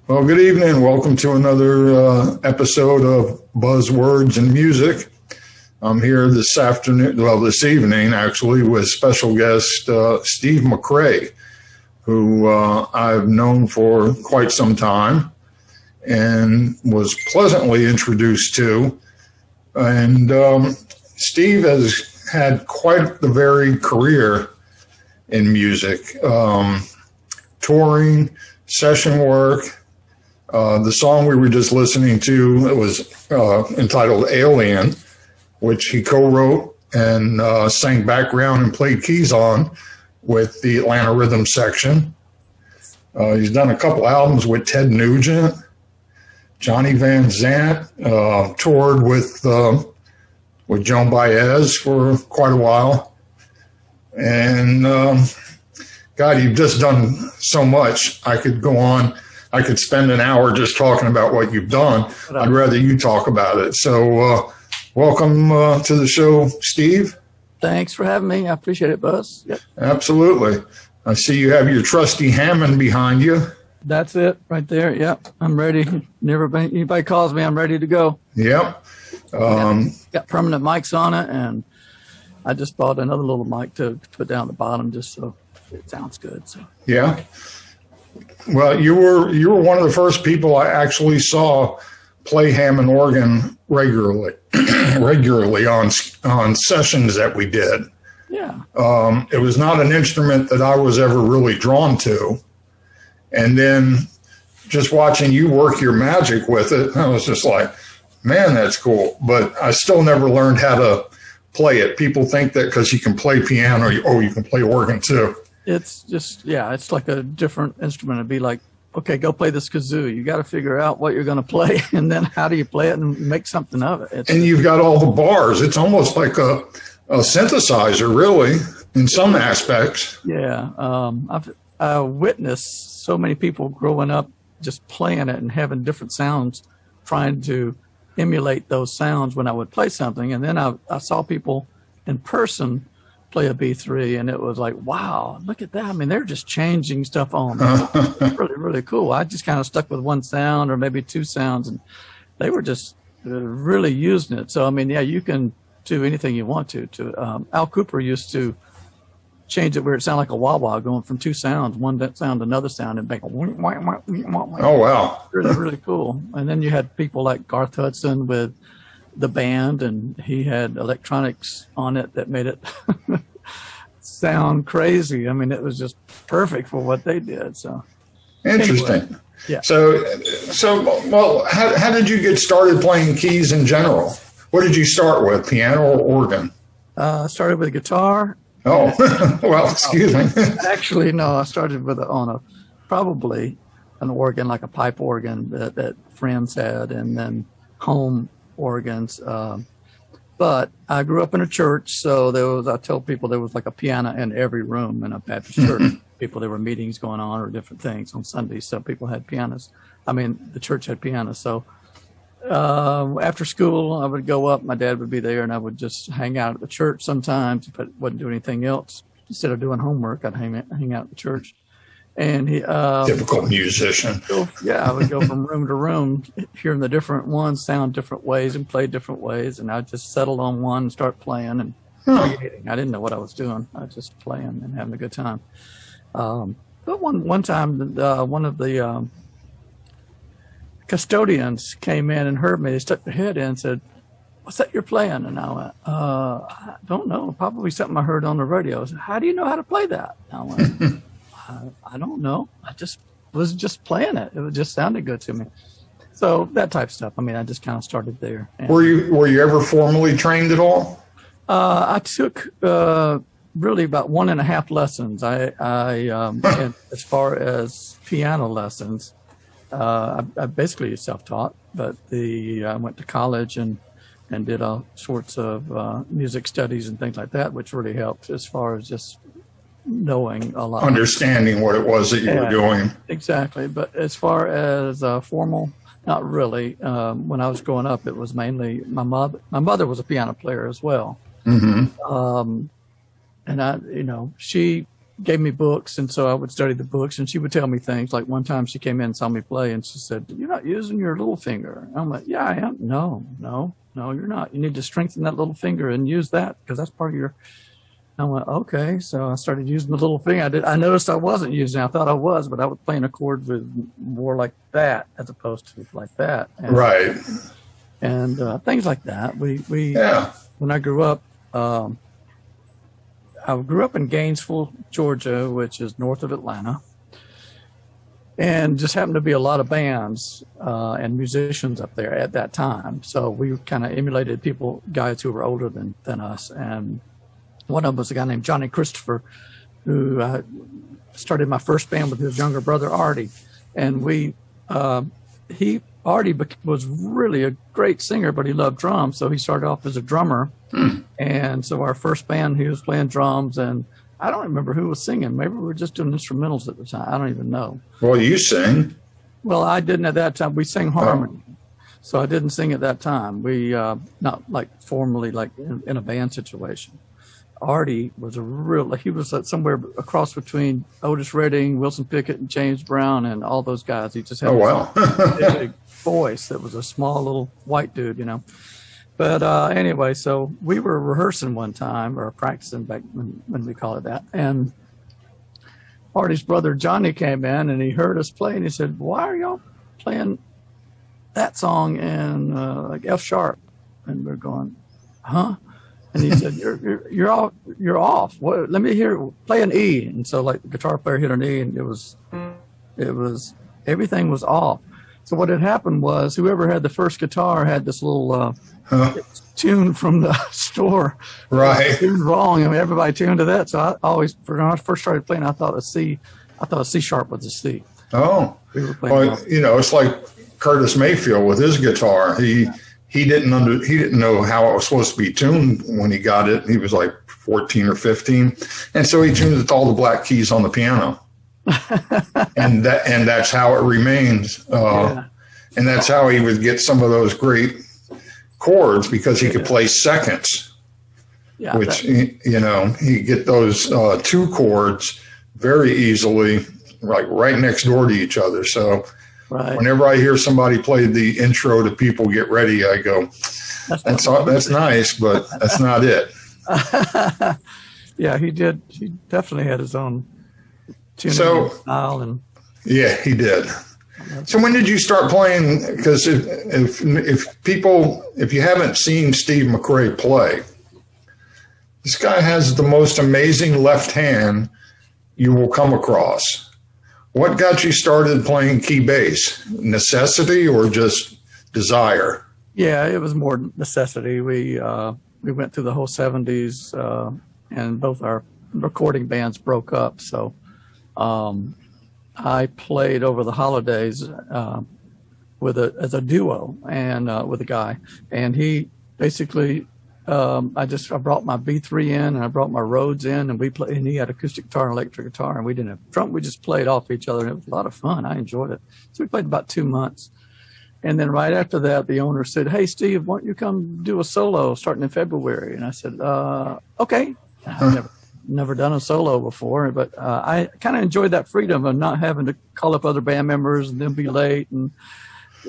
Well, good evening. Welcome to another episode of Buzzwords and Music. I'm here this evening, actually, with special guest Steve McRay, who I've known for quite some time and was pleasantly introduced to. And Steve has had quite the varied career in music, touring, session work. The song we were just listening to, it was entitled Alien, which he co-wrote and sang background and played keys on with the Atlanta Rhythm Section. He's done a couple albums with Ted Nugent, Johnny Van Zant, toured with Joan Baez for quite a while. And God, you've just done so much. I could go on. I could spend an hour just talking about what you've done. I'd rather you talk about it. So welcome to the show, Steve. Thanks for having me. I appreciate it, Buzz. Yep. Absolutely. I see you have your trusty Hammond behind you. That's it right there. Yep. I'm ready. Anybody calls me, I'm ready to go. Yep. Got permanent mics on it, and I just bought another little mic to put down at the bottom just so it sounds good. So yeah. Well, you were one of the first people I actually saw play Hammond organ regularly on sessions that we did. Yeah. It was not an instrument that I was ever really drawn to. And then just watching you work your magic with it, I was just like, man, that's cool. But I still never learned how to play it. People think that because you can play piano, you can play organ too. It's just, it's like a different instrument. It'd be like, okay, go play this kazoo. You got to figure out what you're going to play, and then how do you play it and make something of it. And you've got all the bars. It's almost like a synthesizer, really, in some aspects. Yeah. I've witnessed so many people growing up just playing it and having different sounds, trying to emulate those sounds when I would play something. And then I saw people in person play a B3, and it was like, wow, look at that. I mean, they're just changing stuff on. Really, really cool. I just kind of stuck with one sound or maybe two sounds, and they were just really using it. So, I mean, yeah, you can do anything you want to. Al Cooper used to change it where it sounded like a wah-wah, going from two sounds, one sound to another sound, and make a oh, wow. Really, really cool. And then you had people like Garth Hudson with the band, and he had electronics on it that made it sound crazy. I mean, it was just perfect for what they did. So interesting. Anyway, yeah. So well, how did you get started playing keys in general? What did you start with, piano or organ? I started with guitar. Oh, well, excuse me. Actually, no, I started with probably an organ, like a pipe organ that friends had, and then home organs. But I grew up in a church, so I tell people there was like a piano in every room in a Baptist church. There were meetings going on or different things on Sundays, so people had pianos. I mean, the church had pianos. So after school, I would go up, my dad would be there, and I would just hang out at the church sometimes, but wouldn't do anything else. Instead of doing homework, I'd hang out at the church. And he typical musician. I would go from room to room, hearing the different ones sound different ways and play different ways, and I'd just settle on one and start playing and creating. I didn't know what I was doing. I was just playing and having a good time. But one time, one of the custodians came in and heard me. They stuck their head in and said, "What's that you're playing?" And I went, "I don't know. Probably something I heard on the radio." I said, "How do you know how to play that?" And I went, I don't know. I was just playing it. It just sounded good to me. So that type of stuff. I mean, I just kind of started there. And were you ever formally trained at all? I took really about 1.5 lessons. And as far as piano lessons, I basically self-taught. But I went to college and did all sorts of music studies and things like that, which really helped as far as just knowing a lot, understanding what it was that you were doing. Exactly. But as far as formal, not really. When I was growing up, it was mainly my mother. My mother was a piano player as well. Mm-hmm. And she gave me books, and so I would study the books, and she would tell me things. Like one time she came in and saw me play, and she said, "You're not using your little finger." I'm like, "Yeah, I am." No, you're not. You need to strengthen that little finger and use that because that's part of your. I went, okay. So I started using the little finger. I noticed I wasn't using it. I thought I was, but I was playing a chord with more like that as opposed to like that. And, right. And things like that. Yeah. When I grew up, I grew up in Gainesville, Georgia, which is north of Atlanta. And just happened to be a lot of bands and musicians up there at that time. So we kind of emulated guys who were older than us. And one of them was a guy named Johnny Christopher, who started my first band with his younger brother, Artie. And Artie was really a great singer, but he loved drums. So he started off as a drummer. And so our first band, he was playing drums, and I don't remember who was singing. Maybe we were just doing instrumentals at the time. I don't even know. Well, you sing. Well, I didn't at that time. We sang harmony. So I didn't sing at that time. We, not like formally, like in a band situation. Artie was he was somewhere across between Otis Redding, Wilson Pickett, and James Brown, and all those guys. He just had a big voice that was a small little white dude, you know. But anyway, so we were rehearsing one time, or practicing back when we call it that. And Artie's brother Johnny came in, and he heard us play, and he said, "Why are y'all playing that song in like F sharp?" And we're going, "Huh?" And he said, "You're off. What? Let me hear. Play an E." And so, like, the guitar player hit an E, and it was everything was off. So what had happened was, whoever had the first guitar had this little tune from the store, right? Tuned wrong, and everybody tuned to that. So I always, when I first started playing, I thought a C sharp was a C. Oh, we were playing wrong. You know, it's like Curtis Mayfield with his guitar. He didn't know how it was supposed to be tuned when he got it. He was like 14 or 15, and so he tuned it to all the black keys on the piano, and that's how it remains. And that's how he would get some of those great chords, because he could play seconds, which he get those two chords very easily, like right next door to each other. So. Right. Whenever I hear somebody play the intro to People Get Ready, I go, that's nice, but that's not it. Yeah, he did. He definitely had his own tuning style. Yeah, he did. So when did you start playing? Because if you haven't seen Steve McRay play, this guy has the most amazing left hand you will come across. What got you started playing key bass? Necessity or just desire? Yeah, it was more necessity. We went through the whole 70s, and both our recording bands broke up. So I played over the holidays as a duo and with a guy, and he basically. I brought my B3 in, and I brought my Rhodes in, and and he had acoustic guitar and electric guitar, and we didn't have drum. We just played off each other, and it was a lot of fun. I enjoyed it. So we played about 2 months. And then right after that, the owner said, "Hey, Steve, why don't you come do a solo starting in February?" And I said, okay. I've never done a solo before, but I kind of enjoyed that freedom of not having to call up other band members and then be late and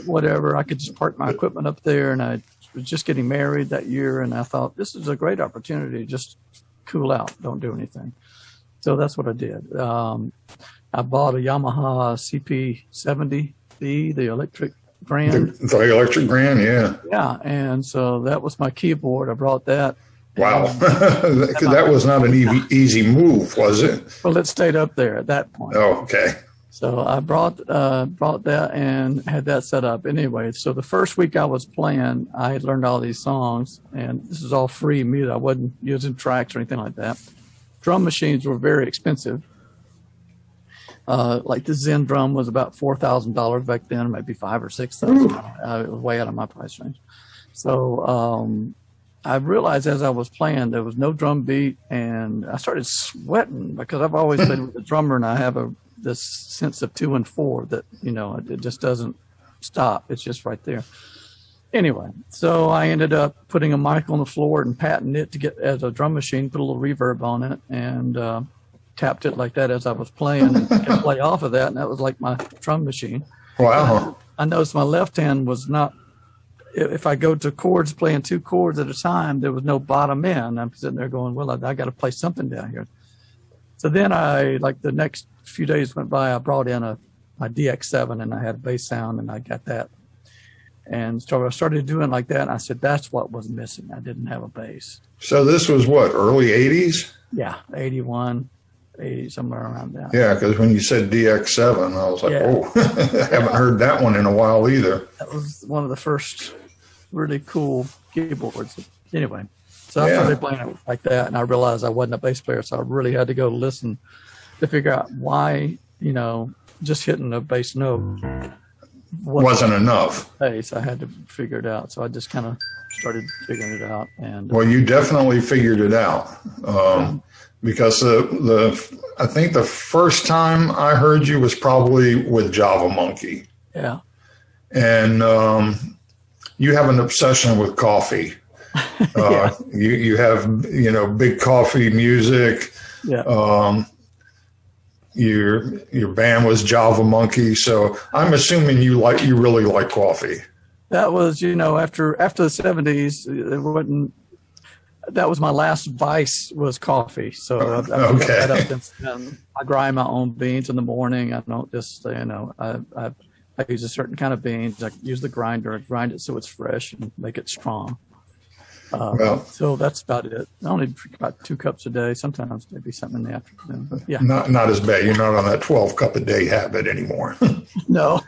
whatever. I could just park my equipment up there, and I was just getting married that year, and I thought, this is a great opportunity. Just cool out, don't do anything. So that's what I did. I bought a Yamaha CP70B, the electric Grand. The electric Grand, yeah. Yeah, and so that was my keyboard. I brought that. Wow. That was not an easy move, was it? Well, it stayed up there at that point. Oh, okay. So I brought that and had that set up. Anyway, so the first week I was playing, I had learned all these songs, and this is all free music. I wasn't using tracks or anything like that. Drum machines were very expensive. Like the Zen drum was about $4,000 back then, maybe $5,000 or $6,000. It was way out of my price range. So I realized as I was playing, there was no drum beat, and I started sweating because I've always been with a drummer, and I have this sense of 2 and 4 that, it just doesn't stop. It's just right there. Anyway, so I ended up putting a mic on the floor and patting it to get as a drum machine, put a little reverb on it. And tapped it like that as I was playing and could play off of that. And that was like my drum machine. Wow. I noticed my left hand was not, if I go to chords, playing 2 chords at a time, there was no bottom end. I'm sitting there going, well, I got to play something down here. So then the next few days went by, I brought in my DX7 and I had a bass sound and I got that. And so I started doing like that. And I said, that's what was missing. I didn't have a bass. So this was what, early 80s? Yeah, 81, 80, somewhere around that. Yeah, because when you said DX7, I was like, oh, I haven't heard that one in a while either. That was one of the first really cool keyboards. Anyway, so I started playing it like that, and I realized I wasn't a bass player, so I really had to go listen to figure out why, just hitting a bass note wasn't enough. Bass. I had to figure it out, so I just kind of started figuring it out. And well, you definitely figured it out, because I think the first time I heard you was probably with Java Monkey. Yeah, and you have an obsession with coffee. You have big coffee music. Yeah. Your band was Java Monkey, so I'm assuming you really like coffee. That was, after the 70s, it wasn't. That was my last vice, was coffee. So I've that up since then. I grind my own beans in the morning. I don't just, I use a certain kind of beans. I use the grinder and grind it so it's fresh and make it strong. So that's about it. I only drink about 2 cups a day. Sometimes maybe something in the afternoon. But yeah, not as bad. You're not on that 12 cup a day habit anymore. No.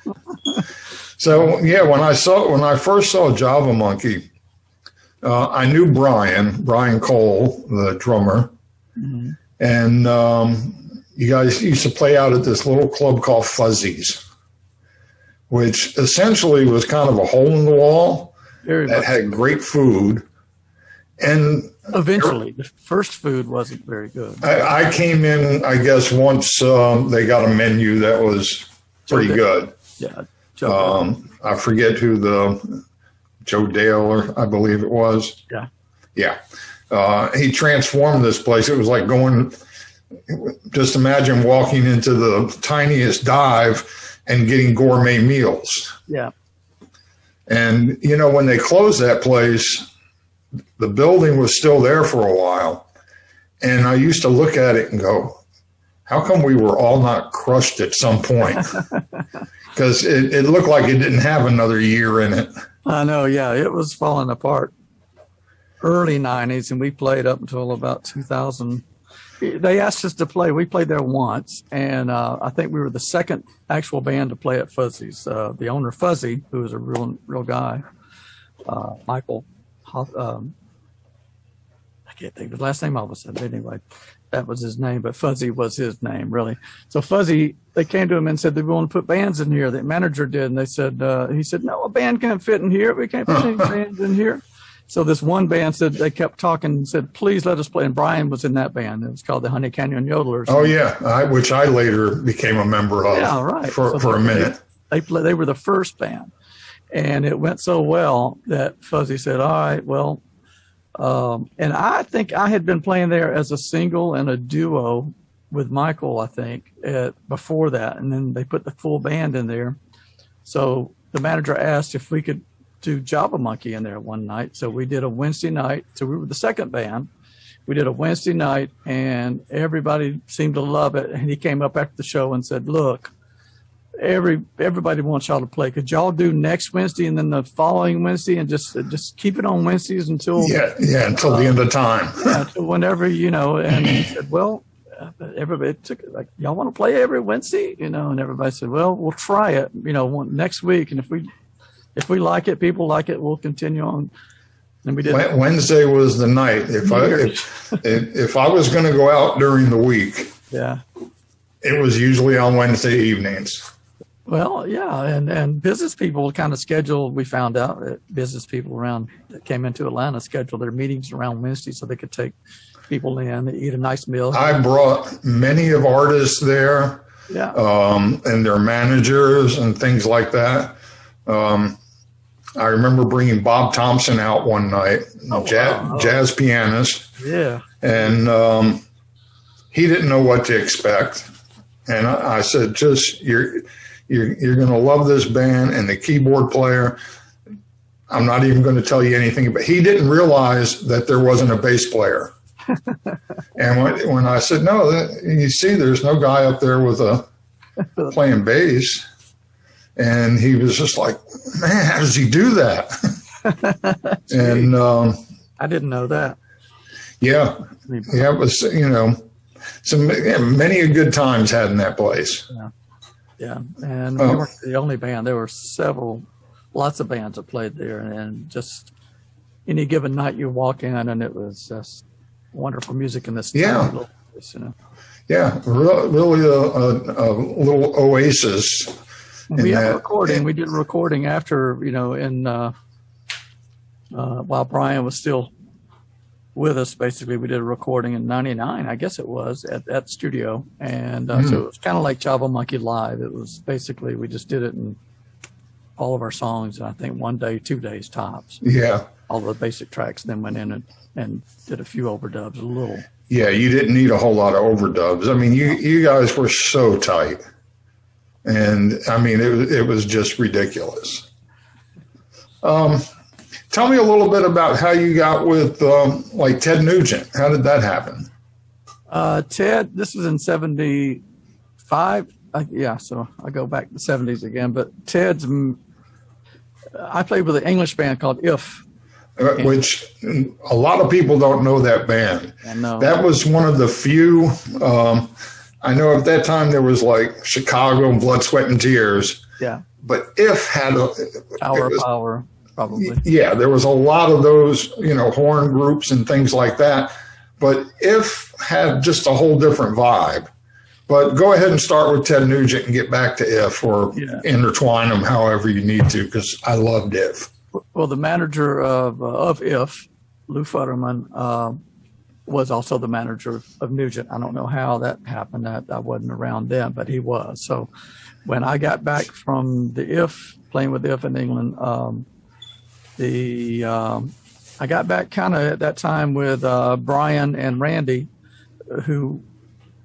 So yeah, when I first saw Java Monkey, I knew Brian Cole, the drummer, and you guys used to play out at this little club called Fuzzy's, which essentially was kind of a hole in the wall that had great food. And eventually, the first food wasn't very good. I came in, I guess, once they got a menu that was pretty good. Yeah. I forget who Joe Dale, I believe it was. Yeah. Yeah. He transformed this place. It was like just imagine walking into the tiniest dive and getting gourmet meals. Yeah. And, when they closed that place, the building was still there for a while. And I used to look at it and go, how come we were all not crushed at some point? Because it looked like it didn't have another year in it. I know, yeah. It was falling apart early 90s, and we played up until about 2000. They asked us to play. We played there once, and I think we were the second actual band to play at Fuzzy's. The owner, Fuzzy, who was a real guy, Michael, I can't think of the last name all of a sudden. Anyway, that was his name, but Fuzzy was his name, really. So Fuzzy, they came to him and said they want to put bands in here. The manager did, and they said, he said, no, a band can't fit in here. We can't put any bands in here. So this one band said, they kept talking and said, please let us play. And Brian was in that band. It was called the Honey Canyon Yodelers. Oh, yeah, which I later became a member of. Yeah, right. For a minute. They were the first band. And it went so well that Fuzzy said, all right, well, and I think I had been playing there as a single and a duo with Michael, I think, before that. And then they put the full band in there. So the manager asked if we could do Java Monkey in there one night. So we did a Wednesday night. So we were the second band. We did a Wednesday night, and everybody seemed to love it. And he came up after the show and said, look, everybody wants y'all to play. Could y'all do next Wednesday and then the following Wednesday and just keep it on Wednesdays until until the end of time. Yeah, until whenever, And he said, well, everybody took it like, y'all want to play every Wednesday, And everybody said, well, we'll try it, next week, and if we like it, people like it, we'll continue on. And we did. Wednesday was the night. If I was going to go out during the week, it was usually on Wednesday evenings. Well, yeah, and business people kind of scheduled. We found out that business people around that came into Atlanta scheduled their meetings around Wednesday so they could take people in, eat a nice meal. I brought many of artists there, and their managers and things like that. I remember bringing Bob Thompson out one night, jazz pianist. Yeah, and he didn't know what to expect. And I said, just, you're going to love this band and the keyboard player. I'm not even going to tell you anything, but he didn't realize that there wasn't a bass player. And when I said, no, you see, there's no guy up there with playing bass. And he was just like, man, how does he do that? And I didn't know that. Yeah. Yeah, it was, many a good times had in that place. Yeah. Yeah. And we weren't the only band. There were lots of bands that played there. And just any given night you walk in and it was just wonderful music in this tiny little place, Yeah, really a little oasis. We had a recording. We did a recording after, while Brian was still with us. Basically, we did a recording in '99, I guess it was, at that studio. And so it was kind of like Java Monkey Live. It was basically, we just did it in all of our songs, I think 1 day, 2 days tops. Yeah. All the basic tracks, then went in and did a few overdubs, a little. Yeah, you didn't need a whole lot of overdubs. I mean, you guys were so tight. And I mean, it was just ridiculous. Tell me a little bit about how you got with like Ted Nugent. How did that happen? Ted, this was in '75. So I go back to the '70s again. But I played with an English band called If. Which a lot of people don't know that band. I know. That was one of the few. I know at that time there was like Chicago and Blood, Sweat, and Tears. Yeah. But If had Power, probably. Yeah, there was a lot of those, horn groups and things like that. But If had just a whole different vibe. But go ahead and start with Ted Nugent and get back to If, or intertwine them however you need to, because I loved If. Well, the manager of If, Lou Futterman, was also the manager of Nugent. I don't know how that happened. I wasn't around then, but he was. So when I got back from playing with If in England, I got back kind of at that time with Brian and Randy, who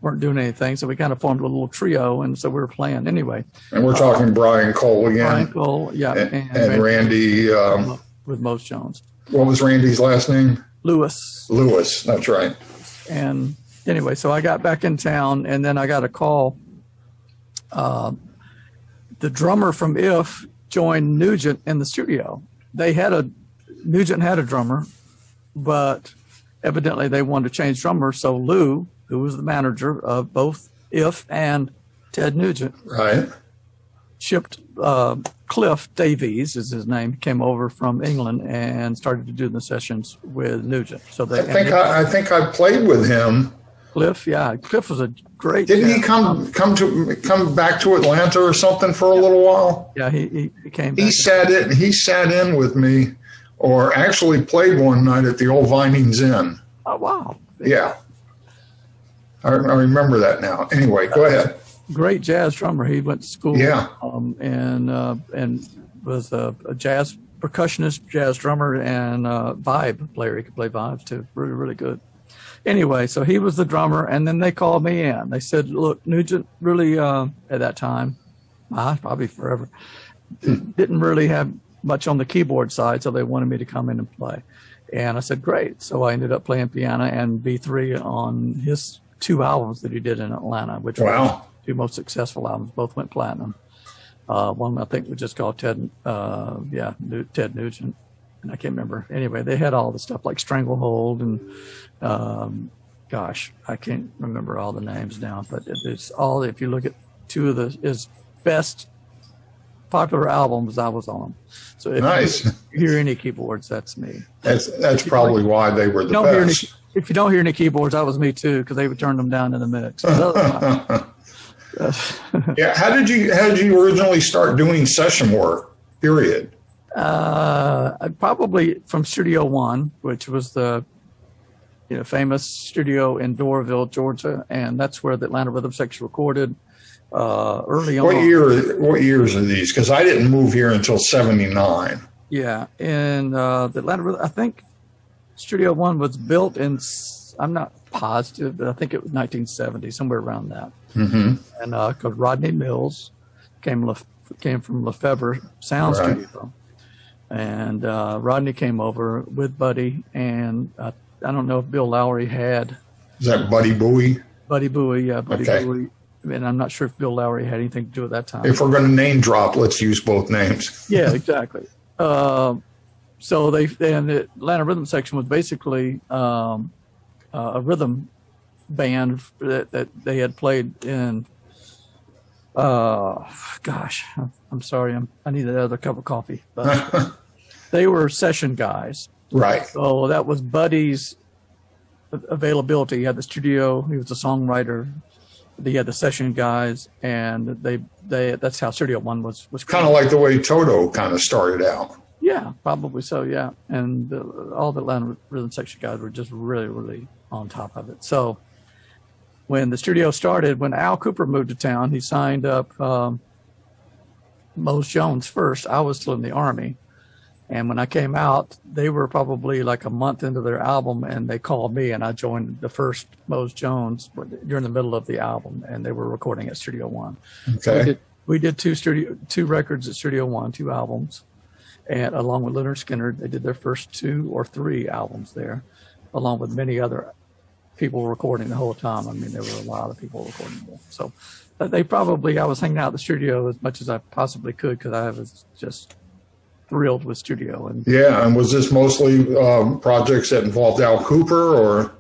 weren't doing anything. So we kind of formed a little trio, and so we were playing anyway. And we're talking Brian Cole again. Brian Cole, yeah. And Randy. With Most Jones. What was Randy's last name? Lewis, that's right. And anyway, so I got back in town, and then I got a call. The drummer from If joined Nugent in the studio. Nugent had a drummer, but evidently they wanted to change drummers. So Lou, who was the manager of both If and Ted Nugent, right, shipped Cliff Davies is his name, came over from England and started to do the sessions with Nugent. So I think I played with him. Cliff, yeah, Cliff was a great. Didn't he come back to Atlanta or something for a little while? Yeah, he came. He sat in with me, or actually played one night at the old Vinings Inn. Oh wow! Yeah, I remember that now. Anyway, go ahead. Great jazz drummer. He went to school. Yeah. And was a jazz percussionist, jazz drummer, and vibe player. He could play vibes too. Really, really good. Anyway, so he was the drummer, and then they called me in. They said, "Look, Nugent really at that time, probably forever, didn't really have much on the keyboard side, so they wanted me to come in and play." And I said, "Great." So I ended up playing piano and B3 on his 2 albums that he did in Atlanta, which were 2 most successful albums. Both went platinum. One I think was just called Ted Nugent, and I can't remember. Anyway, they had all the stuff like Stranglehold and I can't remember all the names now. But it's all, if you look at 2 of his best popular albums, I was on them. So if you hear any keyboards, that's me. That's probably why they were the best. If you don't hear any keyboards, I was me too, because they would turn them down in the mix. Yeah. How did you originally start doing session work? Period. Probably from Studio One, which was the famous studio in Doraville, Georgia, and that's where the Atlanta Rhythm Section recorded early on. What years are these? Because I didn't move here until '79. Yeah, and the Atlanta Rhythm, I think Studio One was built in. I'm not positive, but I think it was 1970, somewhere around that. Mm-hmm. And because Rodney Mills came from Lefebvre Sound Right. Studio, and Rodney came over with Buddy, and I don't know if Bill Lowry had. Is that Buddy Bowie? Buddy Bowie, yeah, Buddy Okay. Bowie. And I'm not sure if Bill Lowry had anything to do at that time. If we're going to name drop, let's use both names. Yeah, exactly. So and the Atlanta Rhythm Section was basically a rhythm band that they had played in. Gosh, I'm sorry, I need another cup of coffee. But they were session guys. Right. So that was Buddy's availability. He had the studio. He was a songwriter. He had the session guys, and they that's how Studio One was Kind of like the way Toto kind of started out. Yeah, probably so. Yeah, and all the Atlanta Rhythm Section guys were just really, really on top of it. So when the studio started, when Al Cooper moved to town, he signed up Mose Jones first. I was still in the Army. And when I came out, they were probably like a month into their album, and they called me, and I joined the first Mose Jones during the middle of the album, and they were recording at Studio One. Okay. We did two records at Studio One, 2 albums, and along with Leonard Skinner, they did their first 2 or 3 albums there, along with many other people recording the whole time. I mean, there were a lot of people recording there. So I was hanging out in the studio as much as I possibly could because I was just thrilled with studio. And Yeah, and was this mostly projects that involved Al Cooper, or?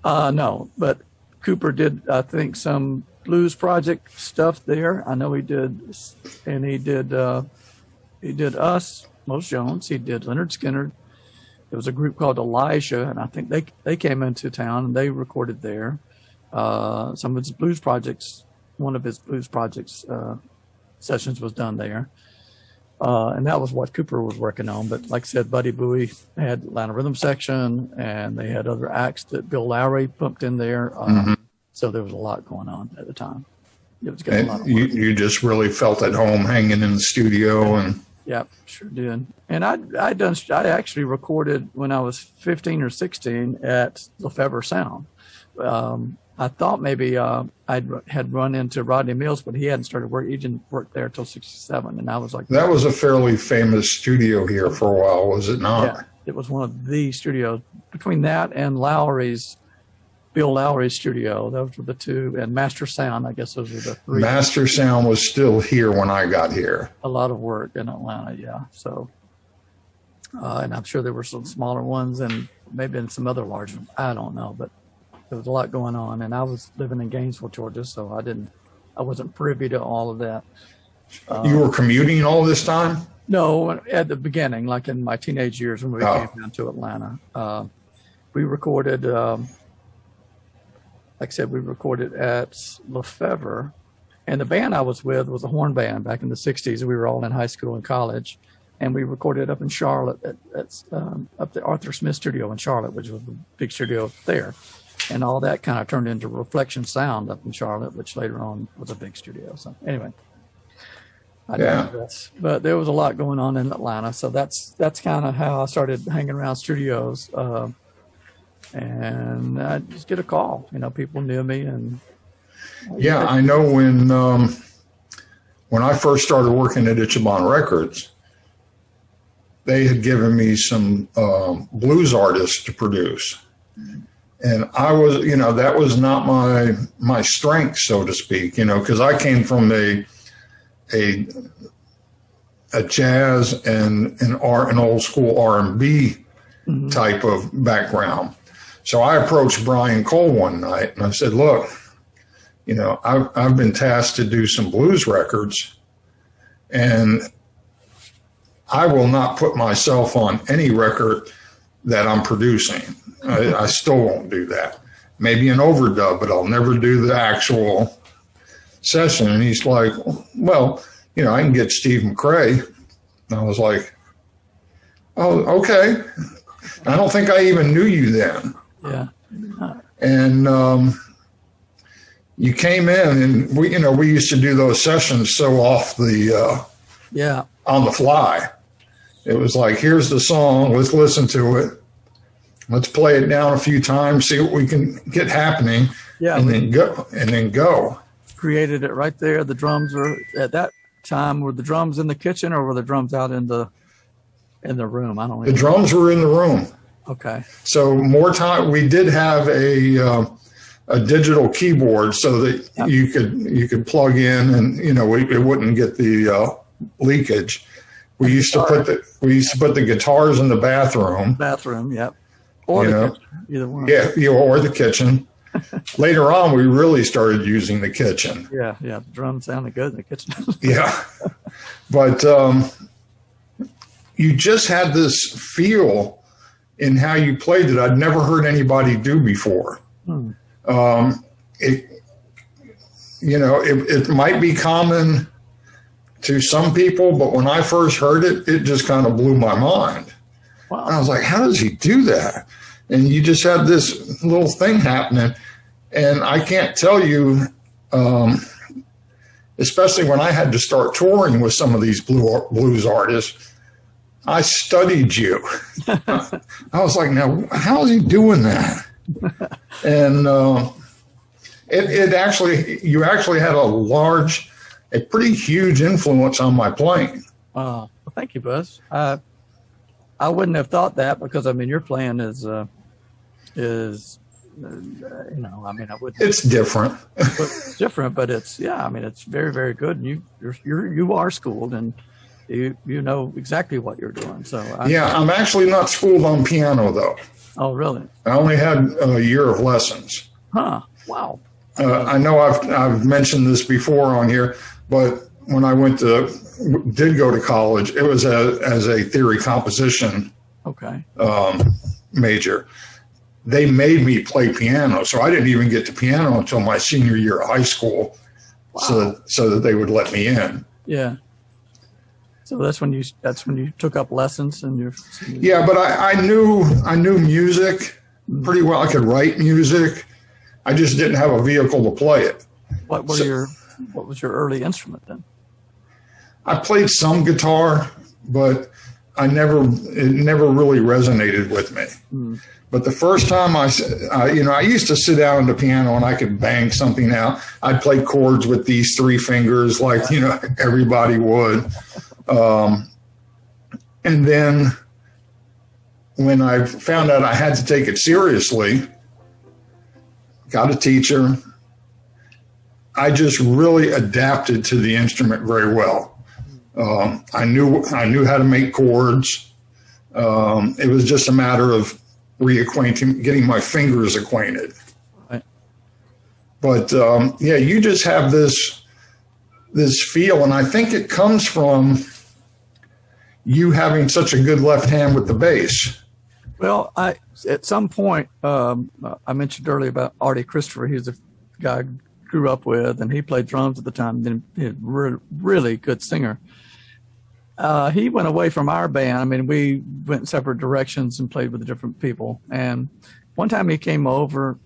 no, but Cooper did, I think, some blues project stuff there. I know he did, and he did us, Mose Jones. He did Leonard Skinner. There was a group called Elijah, and I think they came into town and they recorded there. Some of his blues projects, one of his blues projects sessions was done there. And that was what Cooper was working on. But like I said, Buddy Bowie had Atlanta Rhythm Section, and they had other acts that Bill Lowry pumped in there. So there was a lot going on at the time. It was getting a lot of work. You just really felt at home hanging in the studio. And Yeah, sure did. And I actually recorded when I was 15 or 16 at Lefebvre Sound. I thought maybe I had run into Rodney Mills, but he hadn't started work. He didn't work there till '67, and I was like, that was a fairly famous studio here for a while, was it not? yeah, it was one of the studios. Between that and Bill Lowry's studio, those were the 2, and Master Sound. I guess those were the 3. Master Sound was still here when I got here. A lot of work in Atlanta, yeah. So, and I'm sure there were some smaller ones, and maybe some other large ones. I don't know, but there was a lot going on, and I was living in Gainesville, Georgia, so I wasn't privy to all of that. You were commuting all this time? No, at the beginning, like in my teenage years when we came down to Atlanta. We recorded, like I said, we recorded at Lefebvre, and the band I was with was a horn band back in the 60s. We were all in high school and college, and we recorded up in Charlotte up the Arthur Smith studio in Charlotte, which was a big studio there. And all that kind of turned into Reflection Sound up in Charlotte, which later on was a big studio. So anyway, but there was a lot going on in Atlanta. So that's kind of how I started hanging around studios. And I just get a call, people knew me. And yeah, I know when I first started working at Ichiban Records, they had given me some blues artists to produce. And I was, that was not my strength, so to speak, because I came from a jazz and an old school R&B type of background. So I approached Brian Cole one night and I said, look, I've been tasked to do some blues records, and I will not put myself on any record that I'm producing. I still won't do that. Maybe an overdub, but I'll never do the actual session. And he's like, well, I can get Steve McRay. And I was like, oh, okay. I don't think I even knew you then. Yeah. And you came in, and we used to do those sessions so off the on the fly. It was like, here's the song, let's listen to it. let's play it down a few times, see what we can get happening, and then go. Created it right there. The drums were at that time. Were the drums in the kitchen or were the drums out in the room? I don't know. The drums were in the room. Okay. So more time. We did have a digital keyboard so that you could plug in, and it wouldn't get the leakage. We used to put the guitars in the bathroom. Yep. Or the kitchen, either one. Yeah, or the kitchen. Later on, we really started using the kitchen. Yeah. The drums sounded good in the kitchen. Yeah, but you just had this feel in how you played that I'd never heard anybody do before. It might be common to some people, but when I first heard it, it just kind of blew my mind. Wow. And I was like, how does he do that? And you just had this little thing happening. And I can't tell you, especially when I had to start touring with some of these blues artists, I studied you. I was like, now, how is he doing that? And you actually had a pretty huge influence on my playing. Well, thank you, Buzz. I wouldn't have thought that because your playing is I wouldn't. It's different. It's different, but it's it's very, very good. And you are schooled and you know exactly what you're doing. So I'm actually not schooled on piano though. Oh, really? I only had a year of lessons. Huh? Wow. I know I've mentioned this before on here, but when I did go to college, it was as a theory composition major. They made me play piano, so I didn't even get to piano until my senior year of high school. Wow. So that they would let me in. Yeah. So that's when you took up lessons and you're. Yeah, but I knew music pretty well. I could write music. I just didn't have a vehicle to play it. What was your early instrument then? I played some guitar, but it never really resonated with me. But the first time I used to sit down at the piano and I could bang something out. I'd play chords with these three fingers like, everybody would. And then when I found out I had to take it seriously, got a teacher, I just really adapted to the instrument very well. I knew how to make chords. It was just a matter of getting my fingers acquainted. Right. But you just have this feel, and I think it comes from you having such a good left hand with the bass. Well, at some point, I mentioned earlier about Artie Christopher. He's a guy I grew up with, and he played drums at the time. Then he was a really good singer. He went away from our band. We went in separate directions and played with different people. And one time he came over,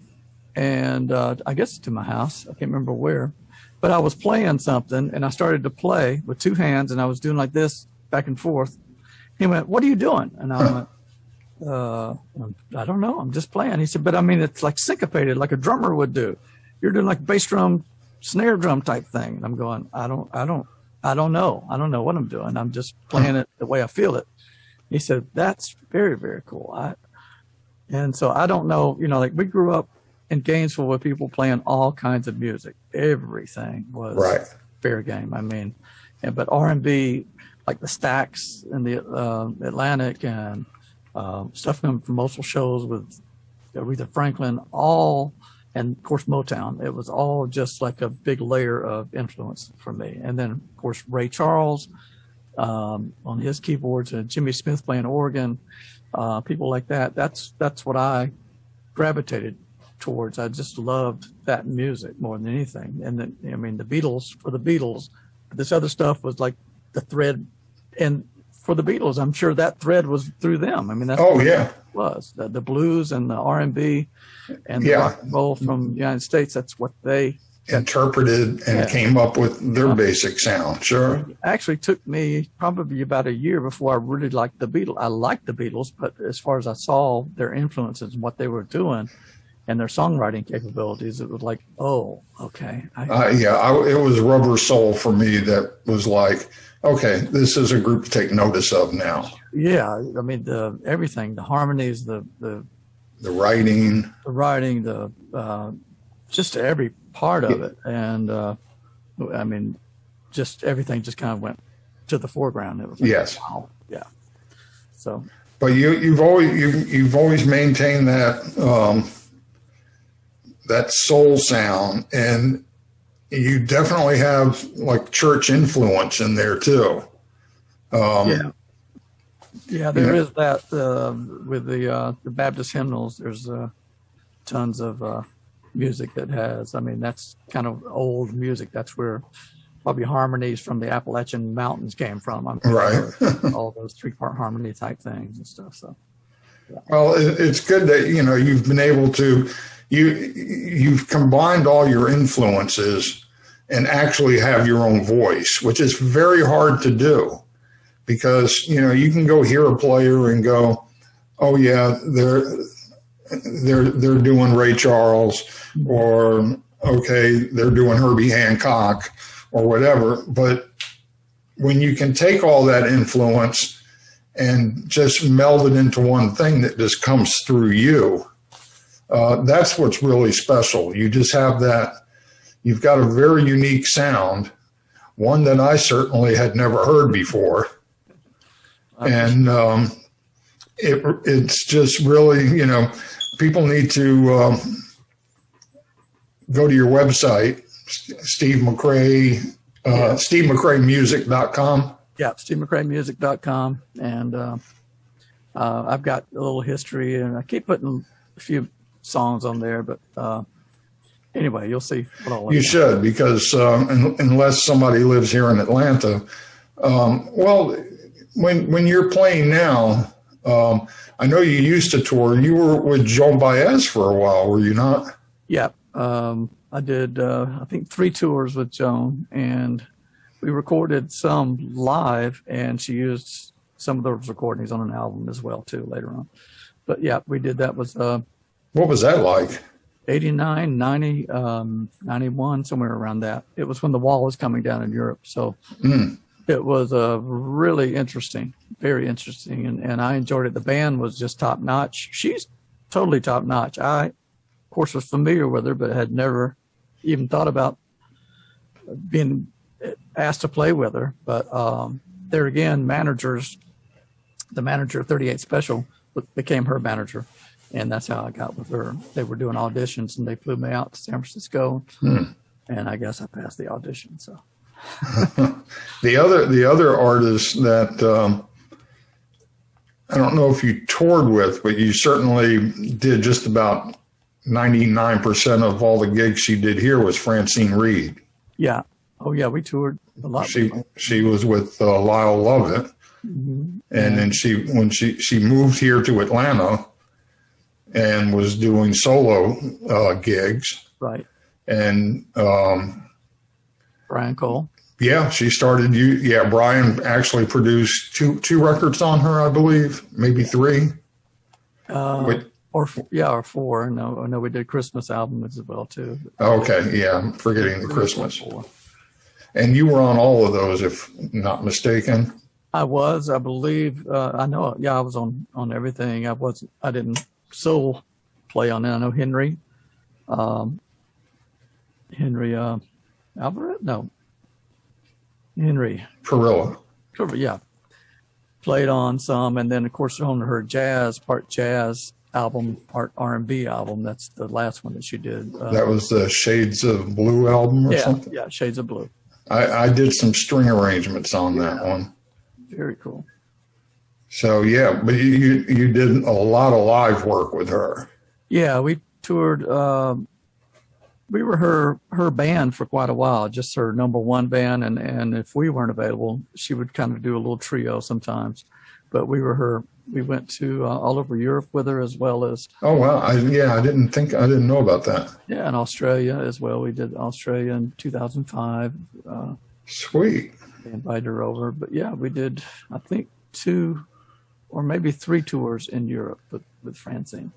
and I guess to my house. I can't remember where. But I was playing something, and I started to play with two hands, and I was doing like this, back and forth. He went, "What are you doing?" And I went, "I don't know. I'm just playing." He said, "But it's like syncopated, like a drummer would do. You're doing like bass drum, snare drum type thing." And I'm going, I don't know. I don't know what I'm doing. I'm just playing it the way I feel it." He said, "That's very, very cool." And so I don't know, we grew up in Gainesville with people playing all kinds of music. Everything was fair game. But R&B, like the Stax and the Atlantic and stuff from promotional shows with Aretha Franklin, and of course Motown. It was all just like a big layer of influence for me. And then of course Ray Charles on his keyboards and Jimmy Smith playing organ, people like that. That's what I gravitated towards. I just loved that music more than anything. And then the Beatles, this other stuff was like the thread. And for the Beatles, I'm sure that thread was through them. That's it was the blues and the R&B and the rock and roll from the United States. That's what they interpreted and came up with their basic sound. Sure. It actually took me probably about a year before I really liked the Beatles. I liked the Beatles, but as far as I saw their influences and what they were doing and their songwriting capabilities, it was like, oh, okay. It was Rubber Soul for me that was like, okay, this is a group to take notice of now. Yeah, I mean, everything, the harmonies, the writing, just every part of it. And I mean, just everything just kind of went to the foreground. It was like, yes. Wow. Yeah. So, but you've always maintained that, that soul sound, and you definitely have like church influence in there too. There is that with the Baptist hymnals. There's tons of music that has. I mean, that's kind of old music. That's where probably harmonies from the Appalachian Mountains came from. Right. All those 3-part harmony type things and stuff. So, yeah. Well, it's good that you've been able to you've combined all your influences and actually have your own voice, which is very hard to do, because you can go hear a player and go, oh yeah, they're doing Ray Charles, or okay, they're doing Herbie Hancock or whatever. But when you can take all that influence and just meld it into one thing that just comes through you, that's what's really special. You just have that. You've got a very unique sound, one that I certainly had never heard before. And it's just really, people need to go to your website, Steve McRay, stevemcraymusic.com. Yeah, stevemcraymusic.com. And I've got a little history, and I keep putting a few songs on there, but anyway, you'll see what all you should, because unless somebody lives here in Atlanta, well, when you're playing now, I know you used to tour. You were with Joan Baez for a while, were you not? Yeah, I did. I think 3 tours with Joan, and we recorded some live, and she used some of those recordings on an album as well too later on. But yeah, we did. That was what was that like? 89, 90, 91, somewhere around that. It was when the wall was coming down in Europe. So it was really interesting, very interesting. And I enjoyed it. The band was just top notch. She's totally top notch. I, of course, was familiar with her, but had never even thought about being asked to play with her. But there again, the manager of 38 Special became her manager. And that's how I got with her. They were doing auditions, and they flew me out to San Francisco, and I guess I passed the audition. So the other artist that I don't know if you toured with, but you certainly did just about 99% of all the gigs she did here was Francine Reed. Yeah. Oh yeah, we toured a lot. She was with Lyle Lovett, and then when she moved here to Atlanta and was doing solo gigs. Right. And Brian Cole. Yeah, she started. Brian actually produced two records on her, I believe, maybe 3. Or 4. No, we did Christmas album as well too. Okay, yeah, I'm forgetting the Christmas. 4. And you were on all of those, if not mistaken. I was, I believe. I know. Yeah, I was on everything. I didn't solo play on it. I know Henry Alvarez? No. Henry Perillo. Yeah. Played on some, and then of course on her part jazz album, part R&B album. That's the last one that she did. That was the Shades of Blue album or something? Yeah, Shades of Blue. I did some string arrangements on that one. Very cool. So yeah, but you did a lot of live work with her. Yeah, we toured. We were her band for quite a while, just her number one band, and if we weren't available, she would kind of do a little trio sometimes. but we went to all over Europe with her, as well as. Oh, wow. I didn't know about that. Yeah, and Australia as well. We did Australia in 2005. Sweet. They invited her over. But yeah, we did, I think, 2 or maybe 3 tours in Europe with Francine.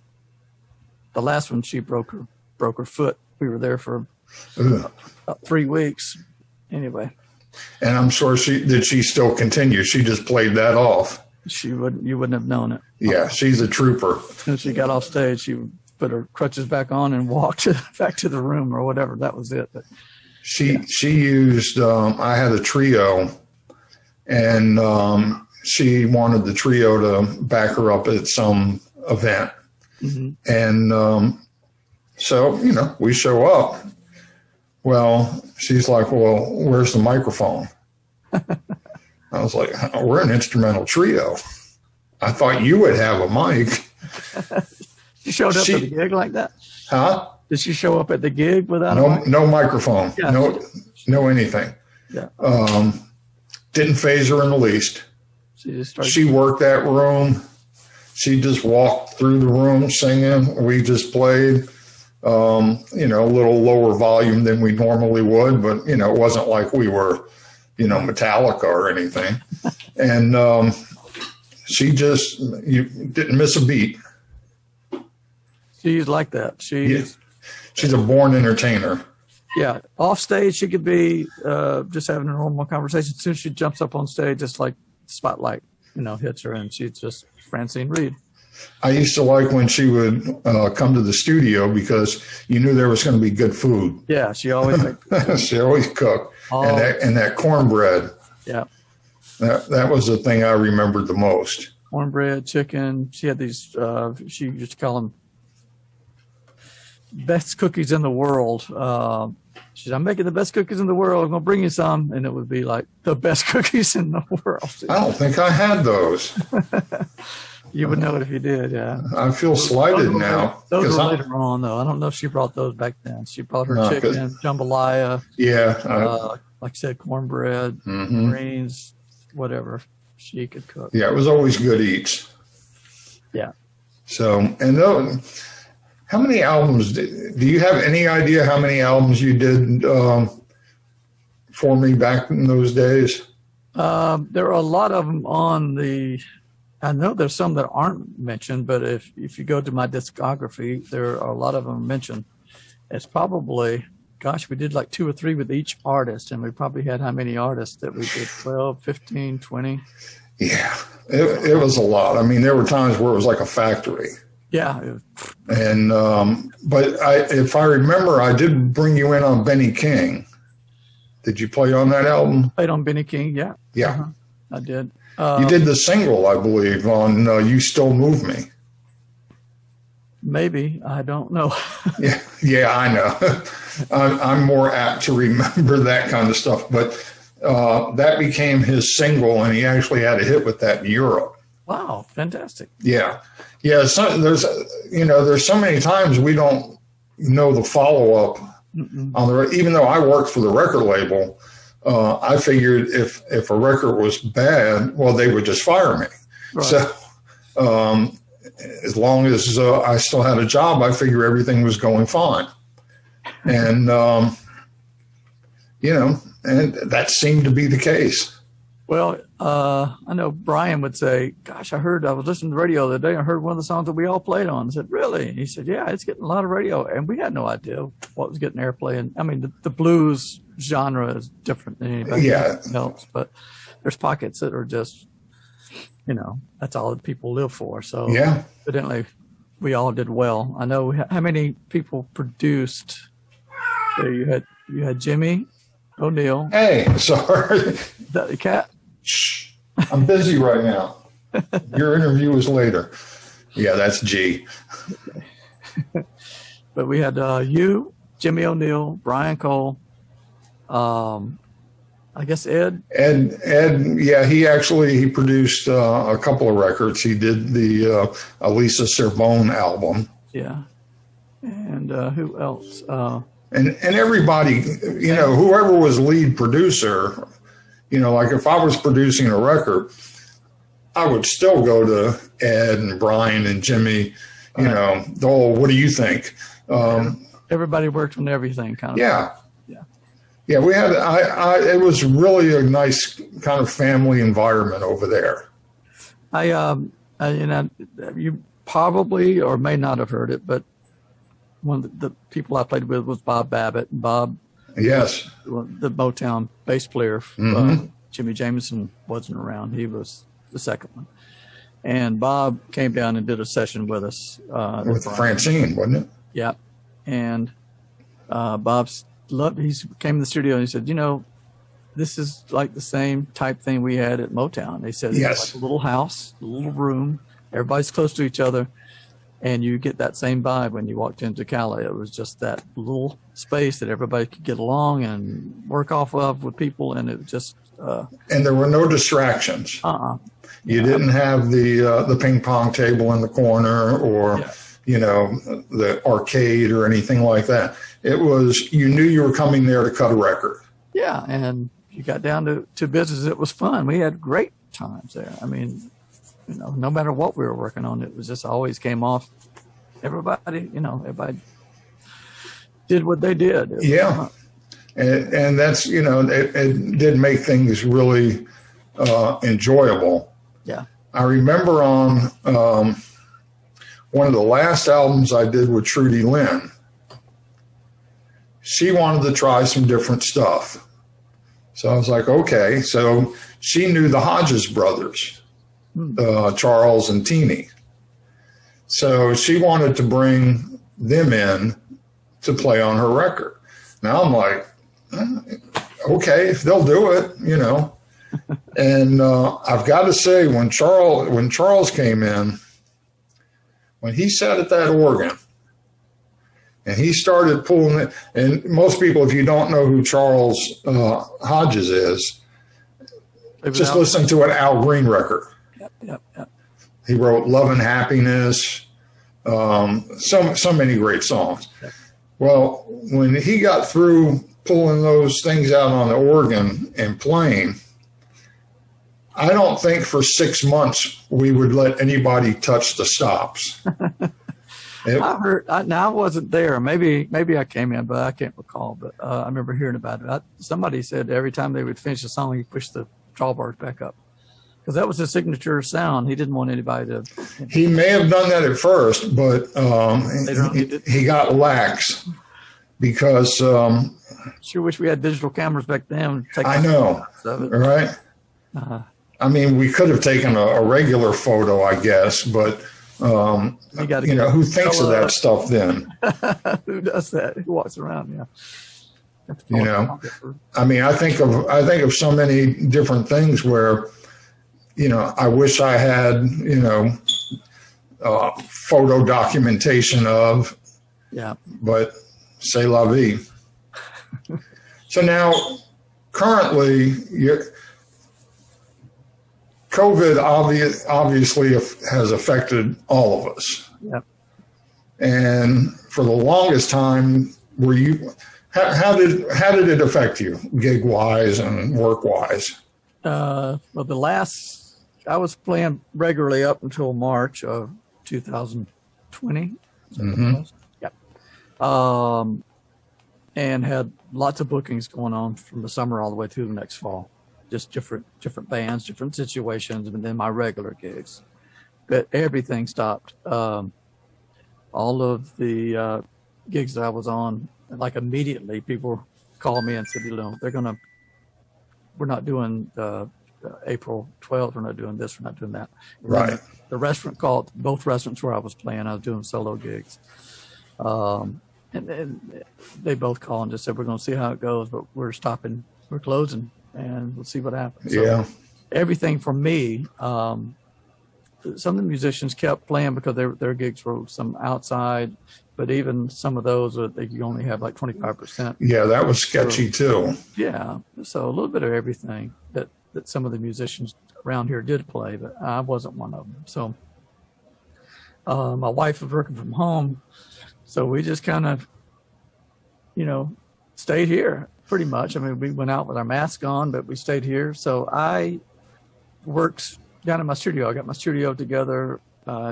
The last one, she broke her foot. We were there for about 3 weeks. Anyway. And I'm sure she still continue. She just played that off. You wouldn't have known it. Yeah, she's a trooper. As soon as she got off stage, she put her crutches back on and walked back to the room or whatever. That was it. But, she used, I had a trio, and she wanted the trio to back her up at some event. Mm-hmm. And so, we show up. Well, she's like, well, where's the microphone? I was like, we're an instrumental trio. I thought you would have a mic. She showed up at the gig like that? Huh? Did she show up at the gig without a mic? No microphone. Yeah, no anything. Yeah. Didn't faze her in the least. She worked that room. She just walked through the room singing. We just played, a little lower volume than we normally would, but, it wasn't like we were, Metallica or anything. And she just you didn't miss a beat. She's like that. She's a born entertainer. Yeah. Off stage, she could be just having a normal conversation. As soon as she jumps up on stage, it's like spotlight, hits her, and she's just Francine Reed. I used to like when she would come to the studio because you knew there was going to be good food. Yeah, she always she always cooked. And that cornbread. Yeah. That was the thing I remembered the most. Cornbread, chicken. She had these, she used to call them best cookies in the world. She said, I'm making the best cookies in the world. I'm going to bring you some. And it would be like the best cookies in the world. I don't think I had those. You would know it if you did, yeah. I feel slighted now. Those were later on, though. I don't know if she brought those back then. She brought her chicken, jambalaya. Yeah. Like I said, cornbread, greens, whatever she could cook. Yeah, it was always good eats. Yeah. So, and how many albums, do you have any idea how many albums you did for me back in those days? There are a lot of them on I know there's some that aren't mentioned, but if you go to my discography, there are a lot of them mentioned. It's probably, we did like 2 or 3 with each artist, and we probably had how many artists that we did? 12, 15, 20? Yeah, it was a lot. I mean, there were times where it was like a factory. Yeah. And, but if I remember, I did bring you in on Benny King. Did you play on that album? Played on Benny King, yeah. Yeah. Uh-huh. I did. You did the single, I believe, on You Still Move Me. Maybe. I don't know. Yeah, I know. I'm more apt to remember that kind of stuff. But that became his single, and he actually had a hit with that in Europe. Wow, fantastic. Yeah. Yeah, there's so many times we don't know the follow-up on even though I worked for the record label. I figured if a record was bad, well, they would just fire me. Right. So as long as I still had a job, I figured everything was going fine. And, and that seemed to be the case. Well, I know Brian would say, gosh, I was listening to the radio the other day. I heard one of the songs that we all played on. I said, really? And he said, yeah, it's getting a lot of radio. And we had no idea what was getting airplay. And I mean, the blues genre is different than anybody else, but there's pockets that are just, that's all that people live for. So evidently we all did well. I know how many people produced. So you had Jimmy O'Neill. Hey, sorry. The cat. Shh. I'm busy right now. Your interview is later. Yeah, that's G. But we had you, Jimmy O'Neill, Brian Cole, I guess Ed. Ed, yeah, he produced a couple of records. He did the Elisa Serbone album. Yeah. And who else? And everybody, whoever was lead producer, like if I was producing a record, I would still go to Ed and Brian and Jimmy, you know, the whole, what do you think? Everybody worked on everything kind of. Yeah. Yeah. Yeah. We had, it was really a nice kind of family environment over there. You know, you probably or may not have heard it, but one of the people I played with was Bob Babbitt. Bob, yes, the Motown bass player. Jimmy Jameson wasn't around; he was the second one. And Bob came down and did a session with us with Francine, wasn't it? Yeah, and Bob's loved. He came in the studio and he said, "You know, this is like the same type thing we had at Motown." They said, yes, it's like a little house, a little room, everybody's close to each other, and you get that same vibe when you walked into Cali. It was just that little space that everybody could get along and work off of with people, and it was just. And there were no distractions. You didn't have the ping pong table in the corner or, you know, the arcade or anything like that. It was, you knew you were coming there to cut a record. Yeah, and you got down to business. It was fun. We had great times there. I mean, you know, no matter what we were working on, it was just always came off. Everybody, you know, everybody did what they did. Yeah. And that's, you know, it did make things really enjoyable. Yeah. I remember on one of the last albums I did with Trudy Lynn, she wanted to try some different stuff. So I was like, okay. So she knew the Hodges brothers, Charles and Teeny. So she wanted to bring them in to play on her record. Now I'm like, okay, if they'll do it, you know. And I've got to say, when Charles came in, when he sat at that organ and he started pulling it, and most people, if you don't know who Charles Hodges is, just listen to an Al Green record. Yep. He wrote Love and Happiness, so many great songs. Yep. Well, when he got through pulling those things out on the organ and playing, I don't think for 6 months we would let anybody touch the stops. I wasn't there. Maybe I came in, but I can't recall. But I remember hearing about it. Somebody said every time they would finish a song, he pushed the drawbars back up. Because that was his signature sound. He didn't want anybody to. You know. He may have done that at first, but he got lax because. Sure wish we had digital cameras back then. I know, right? I mean, we could have taken a regular photo, I guess, but you know, who thinks of that stuff then? Who does that? Who walks around? Yeah. You know, I mean, I think of so many different things where, you know, I wish I had, you know, photo documentation of. Yeah. But c'est la vie. So now, currently, COVID obviously has affected all of us. Yep. And for the longest time, how did it affect you, gig wise and work wise? Well, I was playing regularly up until March of 2020. Mm-hmm. Yep. And had lots of bookings going on from the summer all the way through the next fall. Just different bands, different situations, and then my regular gigs. But everything stopped. All of the gigs that I was on, like immediately, people called me and said, you know, we're not doing April 12th, we're not doing this, we're not doing that. Right. The restaurant called, both restaurants where I was playing, I was doing solo gigs. And they both called and just said, we're going to see how it goes, but we're closing, and we'll see what happens. Yeah. So everything for me, some of the musicians kept playing because their gigs were some outside, but even some of those, you only have like 25%. Yeah, that was sketchy too. Yeah. So a little bit of everything that some of the musicians around here did play, but I wasn't one of them. So my wife was working from home. So we just kind of, you know, stayed here pretty much. I mean, we went out with our mask on, but we stayed here. So I worked down in my studio. I got my studio together,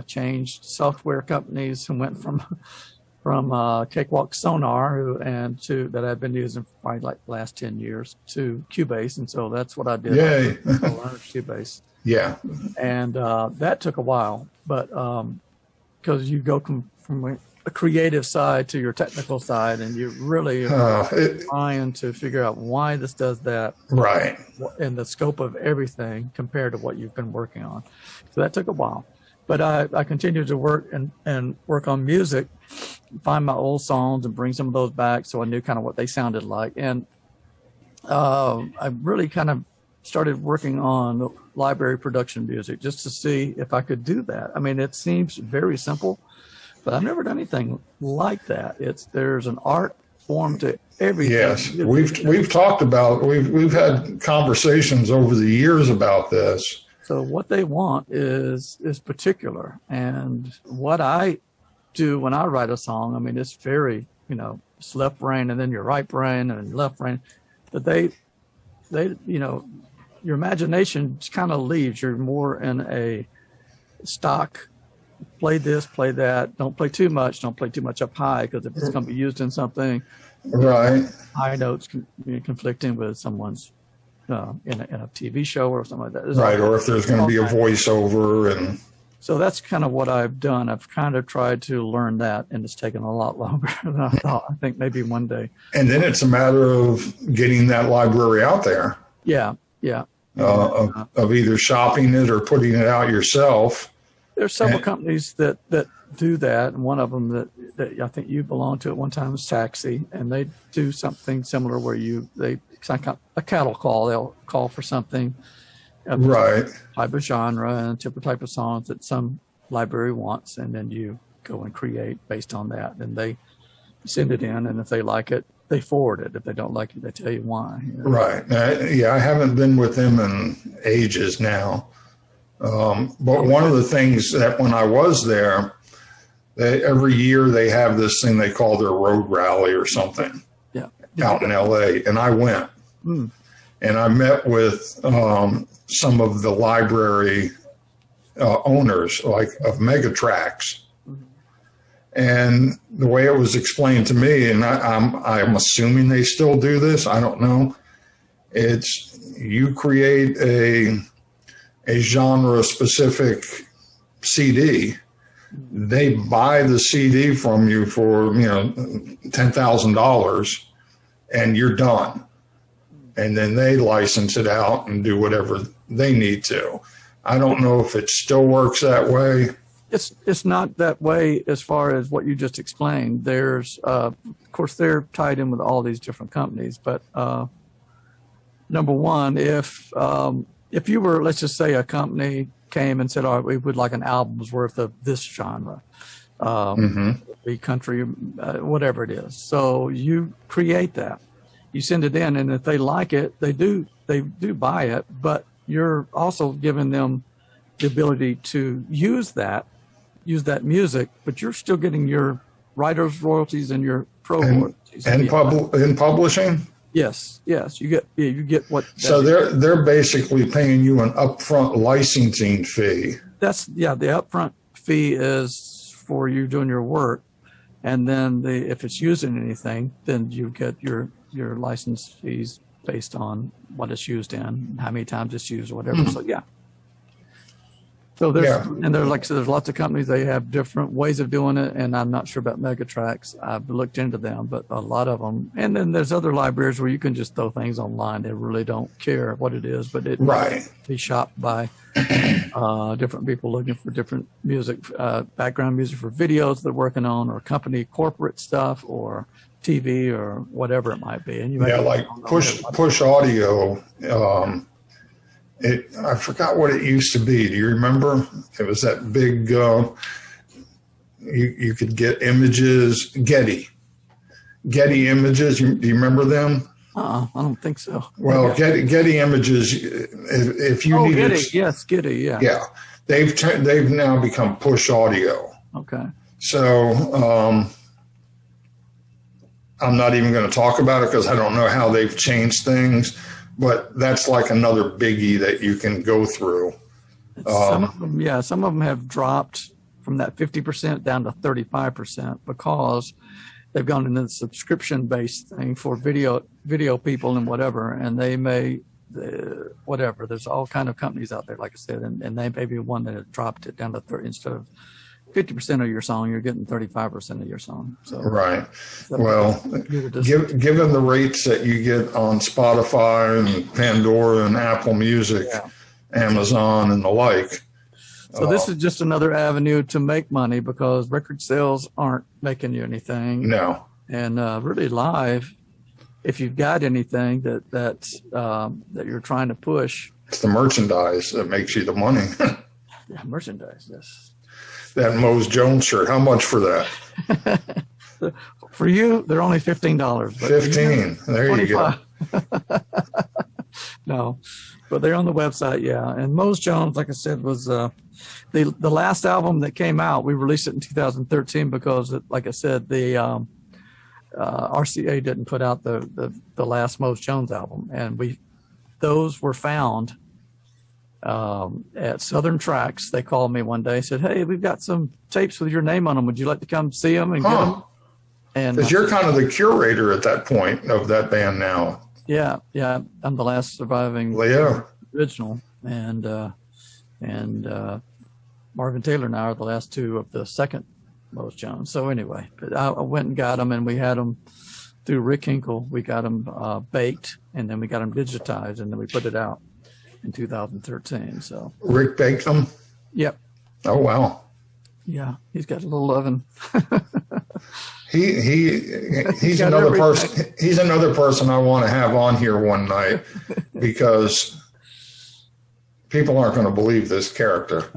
changed software companies, and went from Cakewalk Sonar that I've been using for probably like the last 10 years to Cubase, and so that's what I did. Yay! I learned Cubase. Yeah, and that took a while, but because you go from a creative side to your technical side, and you really are trying to figure out why this does that, right, and the scope of everything compared to what you've been working on. So that took a while, but I continued to work and work on music, find my old songs and bring some of those back, so I knew kind of what they sounded like. And I really kind of started working on library production music just to see if I could do that. I mean, it seems very simple, but I've never done anything like that. There's an art form to everything. Yes, we've talked about, we've had conversations over the years about this. So what they want is particular, and what I do when I write a song, I mean, it's very, it's left brain and then your right brain and left brain, but they your imagination just kind of leaves. You're more in a stock, play this, play that, don't play too much up high, because if it's going to be used in something, right, high notes conflicting with someone's in a TV show or something like that. Right, or if there's going to be a voiceover. And so that's kind of what I've done. I've kind of tried to learn that, and it's taken a lot longer than I thought. I think maybe one day. And then it's a matter of getting that library out there. Yeah. Of either shopping it or putting it out yourself. There's several companies that do that, and one of them that I think you belonged to at one time is Taxi, and they do something similar where it's like a cattle call. They'll call for something, right, type of genre and type of songs that some library wants, and then you go and create based on that. And they send it in, and if they like it, they forward it. If they don't like it, they tell you why. Right. I haven't been with them in ages now. But one of the things that when I was there, every year they have this thing they call their road rally or something out in LA. And I went and I met with some of the library owners, like of Megatrax. And the way it was explained to me, and I'm assuming they still do this, I don't know, it's you create a genre-specific CD. They buy the CD from you for, $10,000, and you're done. And then they license it out and do whatever they need to. I don't know if it still works that way. It's not that way as far as what you just explained. There's, of course, they're tied in with all these different companies. But number one, if you were, let's just say, a company came and said, "All right, we would like an album's worth of this genre, be country, whatever it is." So you create that, you send it in, and if they like it, they do buy it. But you're also giving them the ability to use that music, but you're still getting your writer's royalties and your pro royalties. And in publishing? Yes, you get what. So they're basically paying you an upfront licensing fee. The upfront fee is for you doing your work, and then if it's used in anything, then you get your license fees based on what it's used in, how many times it's used, or whatever. So yeah. So there's lots of companies, they have different ways of doing it, and I'm not sure about Megatrax. I've looked into them, but a lot of them. And then there's other libraries where you can just throw things online. They really don't care what it is, but it be shopped by different people looking for different music, background music for videos they're working on, or company corporate stuff, or TV, or whatever it might be. And you like push audio. I forgot what it used to be. Do you remember? It was that big, you could get images, Getty images. Do you remember them? I don't think so. Well, Getty images, if you need Getty, yes, Getty, yeah. Yeah. They've now become push audio. Okay. So, I'm not even going to talk about it because I don't know how they've changed things. But that's like another biggie that you can go through. Some of them, yeah, some of them have dropped from that 50% down to 35% because they've gone into the subscription-based thing for video people and whatever, and they may whatever. There's all kind of companies out there, like I said, and they may be one that have dropped it down to 30 instead of 50% of your song, you're getting 35% of your song. So right. Well, given the rates that you get on Spotify and Pandora and Apple Music, yeah, Amazon and the like. So this is just another avenue to make money because record sales aren't making you anything. No. And really live, if you've got anything that you're trying to push. It's the merchandise that makes you the money. Yeah, merchandise, yes. That Mose Jones shirt, how much for that? For you, they're only $15. $15, there you go. No, but they're on the website, yeah. And Mose Jones, like I said, was the last album that came out. We released it in 2013 because, like I said, the RCA didn't put out the last Mose Jones album, and those were found at Southern Tracks. They called me one day and said, "Hey, we've got some tapes with your name on them. Would you like to come see them and get them?" And because you're kind of the curator at that point of that band now. Yeah, I'm the last surviving original, and Marvin Taylor and I are the last two of the second Mose Jones. So anyway, but I went and got them, and we had them through Rick Hinkle. We got them baked, and then we got them digitized, and then we put it out in 2013. So Rick baked them? Yep. Oh wow. Yeah, he's got a little oven. He's another person. He's another person I want to have on here one night because people aren't going to believe this character.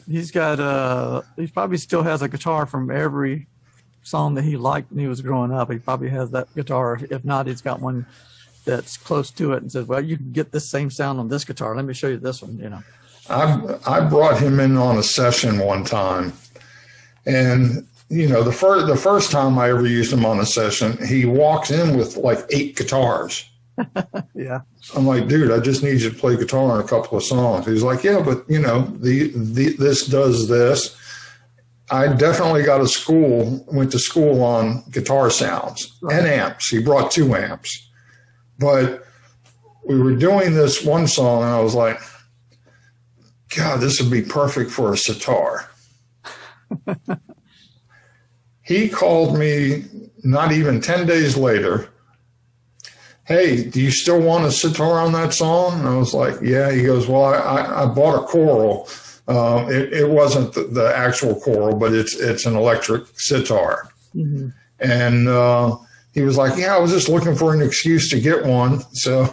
He's got he probably still has a guitar from every song that he liked when he was growing up. He probably has that guitar. If not, he's got one that's close to it and says, "Well, you can get this same sound on this guitar. Let me show you this one." You know. I brought him in on a session one time, and you know, the first time I ever used him on a session, he walks in with like 8 guitars. Yeah. I'm like, dude, I just need you to play guitar on a couple of songs. He's like, yeah, but you know, this does this. I definitely went to school on guitar sounds and amps. He brought 2 amps, but we were doing this one song and I was like, God, this would be perfect for a sitar. He called me not even 10 days later. Hey, do you still want a sitar on that song? And I was like, yeah. He goes, well, I bought a choral. It wasn't the actual choral, but it's an electric sitar. Mm-hmm. And he was like, yeah, I was just looking for an excuse to get one. So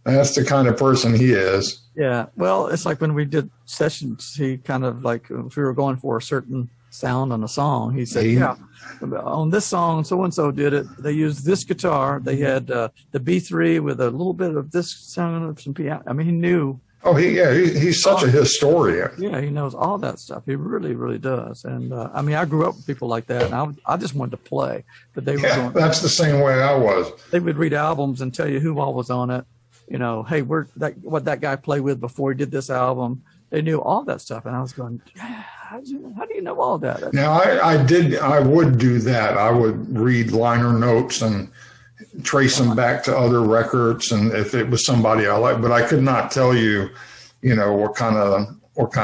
that's the kind of person he is. Yeah. Well, it's like when we did sessions, he kind of like, if we were going for a certain sound on a song, he said, yeah, on this song, so-and-so did it. They used this guitar. They had the B3 with a little bit of this sound of some piano. I mean, he knew. Oh, he's such a historian. Yeah, he knows all that stuff. He really, really does. And I mean, I grew up with people like that, and I just wanted to play. But they were that's the same way I was. They would read albums and tell you who all was on it. You know, hey, what that guy played with before he did this album. They knew all that stuff, and I was going, how do you know all that? Now, I would do that. I would read liner notes and trace them back to other records, and if it was somebody I liked, but I could not tell you, you know, what kind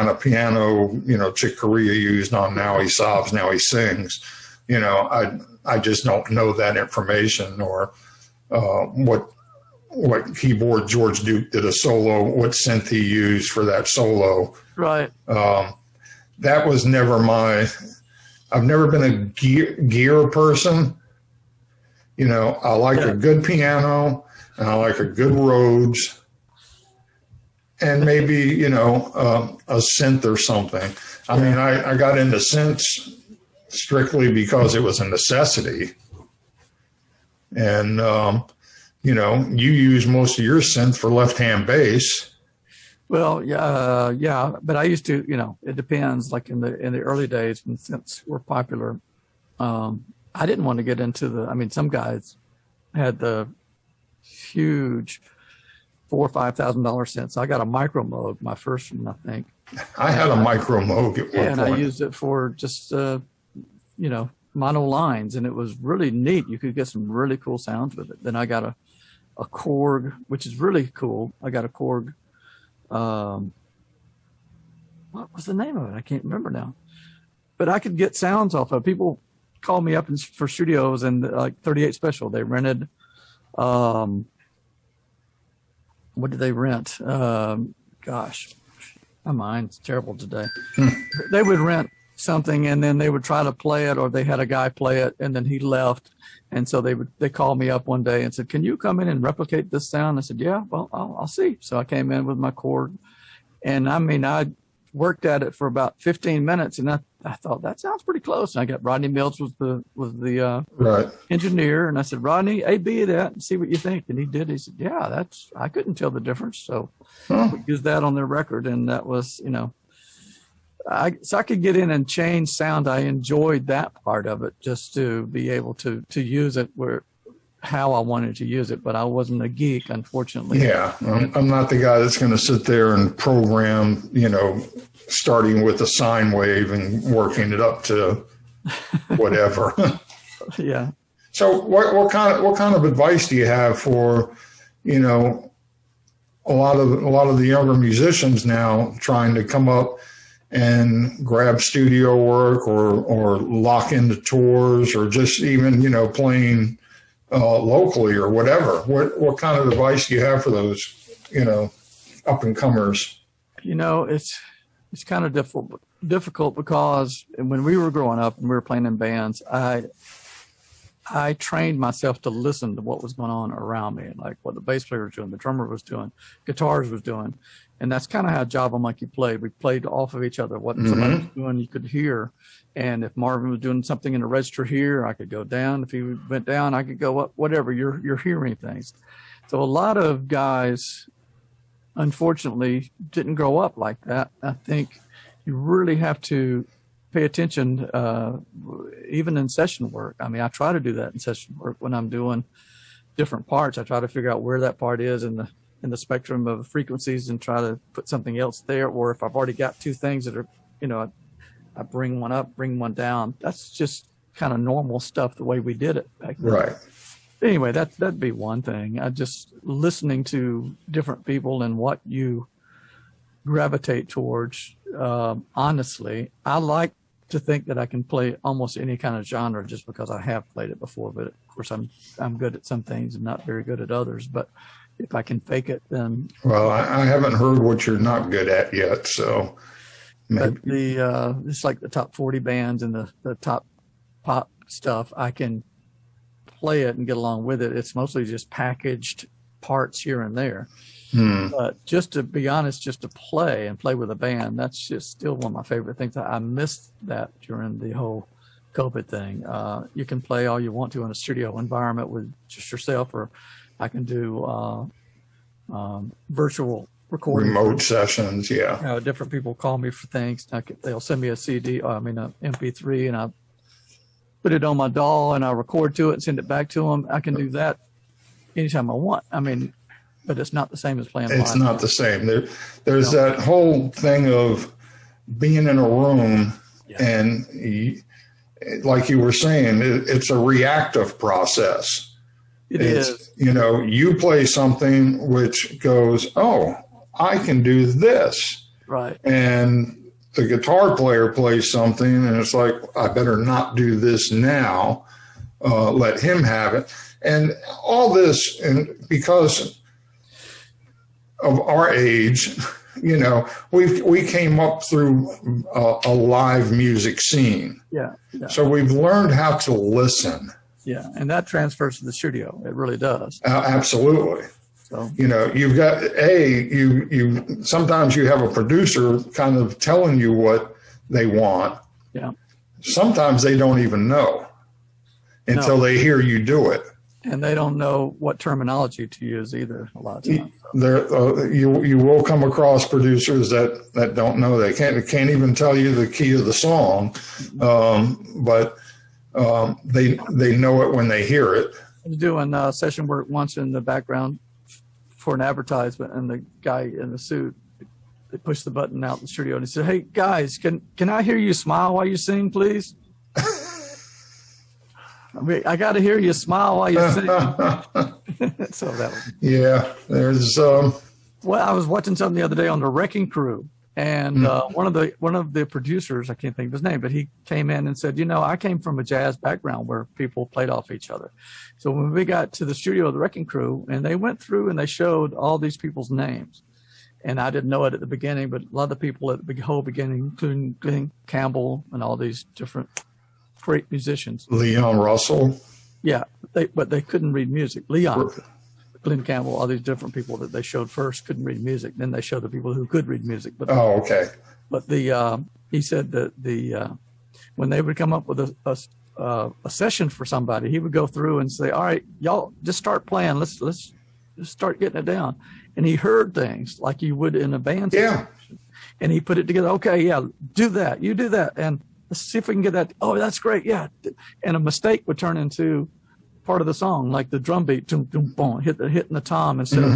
of piano, you know, Chick Corea used on Now He Sobs, Now He Sings. You know, I just don't know that information, or what keyboard George Duke did a solo, what synth he used for that solo. Right. That was never I've never been a gear person. You know, I like a good piano and I like a good Rhodes and maybe, you know, a synth or something. I mean, I got into synths strictly because it was a necessity. And, you know, you use most of your synth for left-hand bass. Well, yeah, but I used to, you know, it depends. Like in the early days when synths were popular, I didn't want to get into some guys had the huge $4,000 or $5,000 synths. I got a Micro Moog, my first one, I think. I had a Micro Moog at one point. And I used it for just, mono lines, and it was really neat. You could get some really cool sounds with it. Then I got a Korg, which is really cool. I got a Korg. What was the name of it? I can't remember now. But I could get sounds off of it. People call me up for studios, and like 38 Special, they rented. What did they rent? Gosh, my mind's terrible today. They would rent something, and then they would try to play it, or they had a guy play it, and then he left. And so they called me up one day and said, "Can you come in and replicate this sound?" I said, "Yeah, well, I'll see." So I came in with my Korg, and I worked at it for about 15 minutes, and I thought that sounds pretty close. And I got Rodney Mills was the right engineer, and I said, "Rodney, A/B that and see what you think." And he did. He said, "Yeah, I couldn't tell the difference." So we used that on their record, and that was, I could get in and change sound. I enjoyed that part of it, just to be able to use it how I wanted to use it, but I wasn't a geek, unfortunately. Yeah, I'm not the guy that's going to sit there and program, starting with a sine wave and working it up to whatever. Yeah. So what kind of advice do you have for, a lot of the younger musicians now trying to come up and grab studio work or lock into tours, or just even, kind locally or whatever? What kind of advice do you have for those, up and comers? It's kind of difficult because when we were growing up and we were playing in bands, I trained myself to listen to what was going on around me, like what the bass player was doing, the drummer was doing, guitars was doing. And that's kind of how Java Monkey played. We played off of each other. What somebody was doing, you could hear. And if Marvin was doing something in the register here, I could go down. If he went down, I could go up, whatever. You're hearing things. So a lot of guys, unfortunately, didn't grow up like that. I think you really have to pay attention, even in session work. I mean, I try to do that in session work when I'm doing different parts. I try to figure out where that part is in the spectrum of frequencies and try to put something else there. Or if I've already got two things that are, I bring one up, bring one down. That's just kind of normal stuff, the way we did it back then. Right. Anyway, that'd be one thing. I just listening to different people and what you gravitate towards. Honestly, I like to think that I can play almost any kind of genre just because I have played it before. But of course, I'm good at some things and not very good at others. But if I can fake it, then. Well, I haven't heard what you're not good at yet, so. Maybe. But it's like the top 40 bands and the top pop stuff, I can play it and get along with it. It's mostly just packaged parts here and there. But just to be honest, just to play with a band, that's just still one of my favorite things. I missed that during the whole COVID thing. You can play all you want to in a studio environment with just yourself, or I can do virtual recording. Remote sessions, yeah. Different people call me for things. They'll send me a CD, an MP3, and I put it on my DAW and I record to it and send it back to them. I can do that anytime I want. I mean, but it's not the same as playing live. It's not the same. There's that whole thing of being in a room and like you were saying, it's a reactive process. It is. You play something which goes, oh, I can do this. Right. And the guitar player plays something and it's like, I better not do this now. Let him have it. And all this, and because of our age, we came up through a live music scene. Yeah. So we've learned how to listen. Yeah, and that transfers to the studio. It really does. Absolutely. So you've got you sometimes you have a producer kind of telling you what they want. Yeah. Sometimes they don't even know until they hear you do it. And they don't know what terminology to use either. A lot of times. You will come across producers that don't know. They can't even tell you the key of the song, but they know it when they hear it. I was doing session work once in the background for an advertisement, and the guy in the suit, they pushed the button out in the studio, and he said, "Hey guys, can I hear you smile while you sing, please? I got to hear you smile while you sing." So that was, yeah. There's well, I was watching something the other day on the Wrecking Crew, and one of the producers, I can't think of his name, but he came in and said, I came from a jazz background where people played off each other. So when we got to the studio of the Wrecking Crew, and they went through and they showed all these people's names, and I didn't know it at the beginning, but a lot of the people at the whole beginning, including Glenn Campbell and all these different great musicians. Leon Russell. Yeah, but they couldn't read music. Leon, Glenn Campbell, all these different people that they showed first couldn't read music. Then they showed the people who could read music. But okay. But he said that when they would come up with a session for somebody, he would go through and say, "All right, y'all, just start playing. Let's just start getting it down." And he heard things like you would in a band. Yeah. And he put it together. Okay, yeah, do that. You do that, and let's see if we can get that. Oh, that's great. Yeah. And a mistake would turn into part of the song, like the drum beat, boom, boom, boom, hitting the tom instead of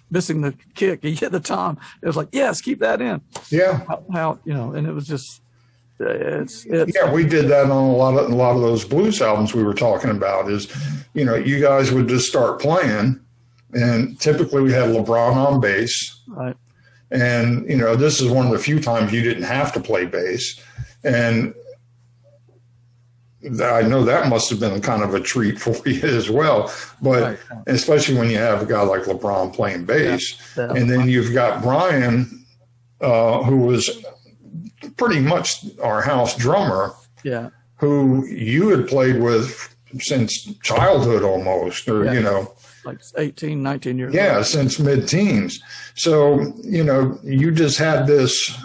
missing the kick. He hit the tom. It was like, yes, keep that in. Yeah. How and it was just, it's yeah, we did that on a lot of those blues albums we were talking about. Is, you guys would just start playing, and typically we had LeBron on bass. Right. And, this is one of the few times you didn't have to play bass. And I know that must have been kind of a treat for you as well. But right. Especially when you have a guy like LeBron playing bass. Yeah. And then you've got Brian, who was pretty much our house drummer, yeah, who you had played with since childhood almost, or, like 18, 19 years yeah, old. since mid-teens. So, you just had this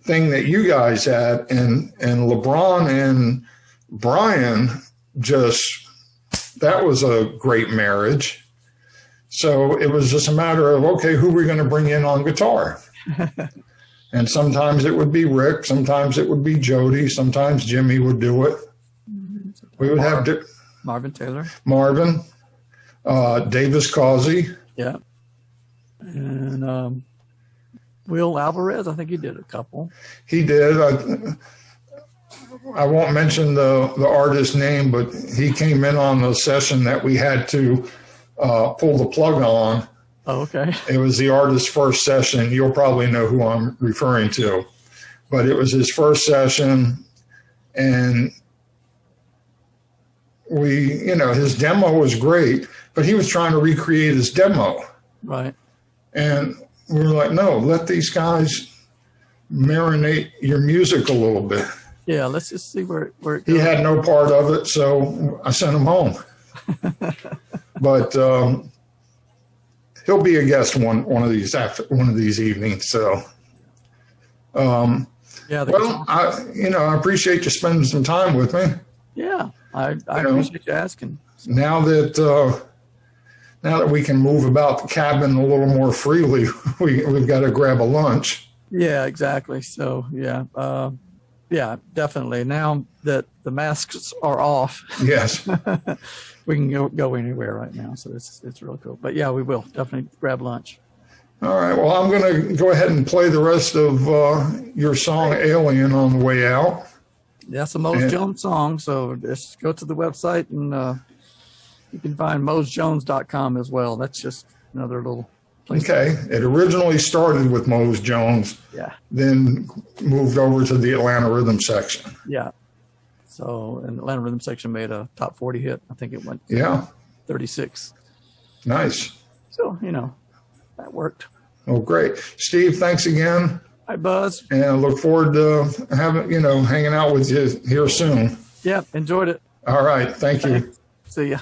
thing that you guys had, and LeBron and Brian that was a great marriage. So it was just a matter of, okay, who we're going to bring in on guitar. And sometimes it would be Rick, sometimes it would be Jody, sometimes Jimmy would do it. We would have Marvin Taylor. Marvin, Davis Causey. Yeah. And Will Alvarez, I think he did a couple. He did. I won't mention the artist's name, but he came in on the session that we had to pull the plug on. Oh, okay. It was the artist's first session. You'll probably know who I'm referring to. But it was his first session, and his demo was great, but he was trying to recreate his demo. Right. And we were like, no, let these guys marinate your music a little bit. Yeah, let's just see where it goes. He had no part of it, so I sent him home. But he'll be a guest one of these evenings. So, yeah. I appreciate you spending some time with me. Yeah, I appreciate you asking. Now that we can move about the cabin a little more freely, we've got to grab a lunch. Yeah, exactly. So, yeah, definitely. Now that the masks are off, yes, we can go anywhere right now. So it's really cool. But yeah, we will definitely grab lunch. All right. Well, I'm going to go ahead and play the rest of your song "Alien" on the way out. That's a Mose Jones song. So just go to the website and you can find mosejones.com as well. That's just another little place. Okay. It originally started with Mose Jones. Yeah. Then moved over to the Atlanta Rhythm section. Yeah. So, and Atlanta Rhythm section made a top 40 hit. I think it went 36. Nice. So, that worked. Oh, great. Steve, thanks again. Hi, Buzz. And I look forward to hanging out with you here soon. Yeah, enjoyed it. All right. Thank you. See ya.